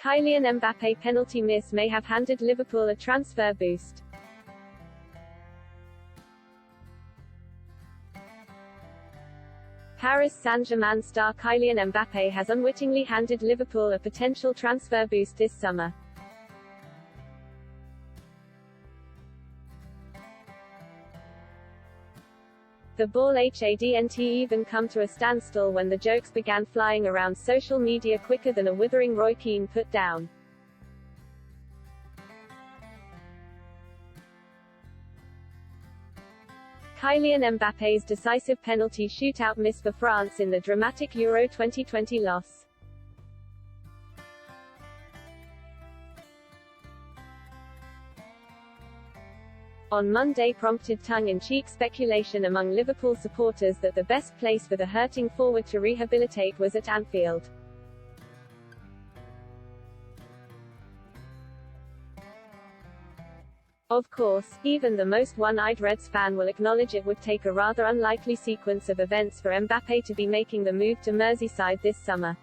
Kylian Mbappe penalty miss may have handed Liverpool a transfer boost. Paris Saint-Germain star Kylian Mbappe has unwittingly handed Liverpool a potential transfer boost this summer. The ball hadn't even come to a standstill when the jokes began flying around social media quicker than a withering Roy Keane put down. Kylian Mbappe's decisive penalty shootout miss for France in the dramatic Euro 2020 loss. On Monday prompted tongue-in-cheek speculation among Liverpool supporters that the best place for the hurting forward to rehabilitate was at Anfield. Of course, even the most one-eyed Reds fan will acknowledge it would take a rather unlikely sequence of events for Mbappe to be making the move to Merseyside this summer.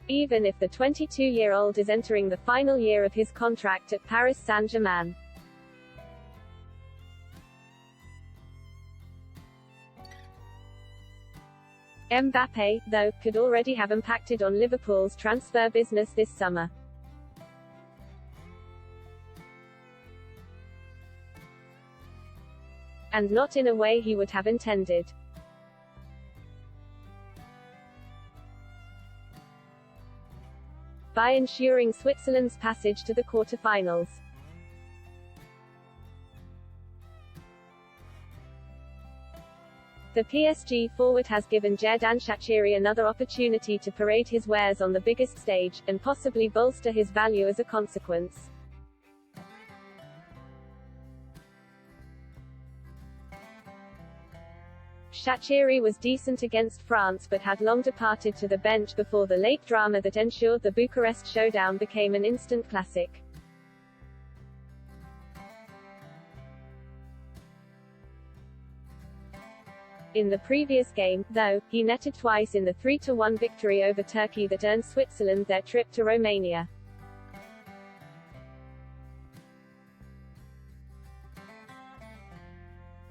Even if the 22-year-old is entering the final year of his contract at Paris Saint-Germain. Mbappe, though, could already have impacted on Liverpool's transfer business this summer. And not in a way he would have intended. By ensuring Switzerland's passage to the quarter-finals. The PSG forward has given Xherdan Shaqiri another opportunity to parade his wares on the biggest stage, and possibly bolster his value as a consequence. Shaqiri was decent against France but had long departed to the bench before the late drama that ensured the Bucharest showdown became an instant classic. In the previous game, though, he netted twice in the 3-1 victory over Turkey that earned Switzerland their trip to Romania.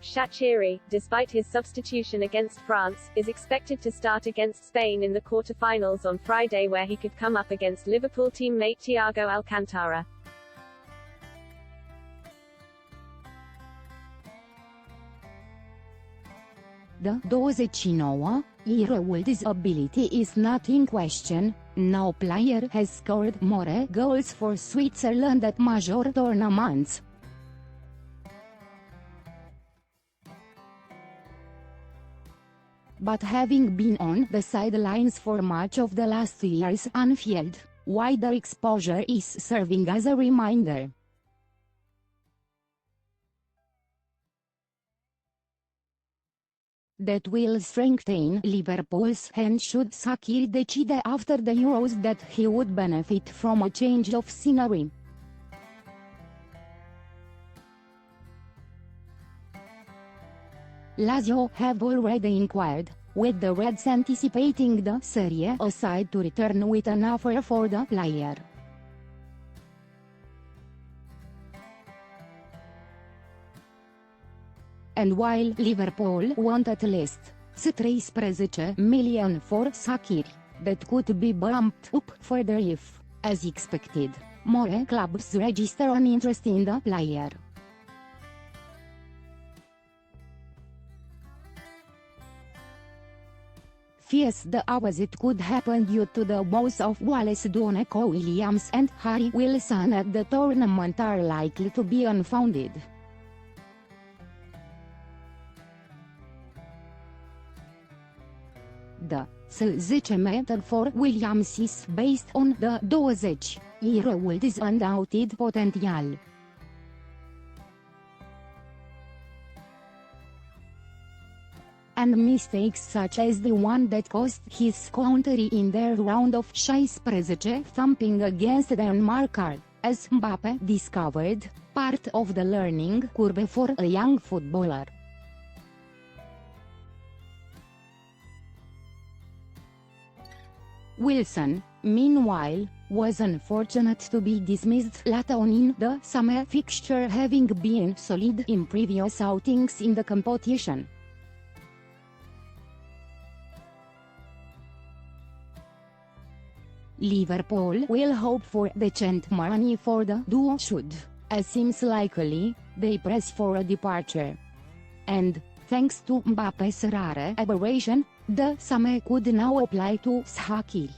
Shaqiri, despite his substitution against France, is expected to start against Spain in the quarter-finals on Friday, where he could come up against Liverpool teammate Thiago Alcantara. The 29-year-old's ability is not in question. No player has scored more goals for Switzerland at major tournaments. But having been on the sidelines for much of the last year's Anfield, wider exposure is serving as a reminder that will strengthen Liverpool's hand should Shaqiri decide after the Euros that he would benefit from a change of scenery. Lazio have already inquired, with the Reds anticipating the Serie A side to return with an offer for the player. And while Liverpool want at least 13 million for Shaqiri, that could be bumped up further if, as expected, more clubs register an interest in the player. Yes, the opposite could happen due to the both of Wallace Doneco-Williams and Harry Wilson at the tournament are likely to be unfounded. The 10 method for Williams is based on the 20-year-old's undoubted potential. And mistakes such as the one that cost his country in their round of 16 thumping against Denmark are, as Mbappe discovered, part of the learning curve for a young footballer. Wilson, meanwhile, was unfortunate to be dismissed late on in the summer fixture, having been solid in previous outings in the competition. Liverpool will hope for decent money for the duo should, as seems likely, they press for a departure. And, thanks to Mbappe's rare aberration, the same could now apply to Shaqiri.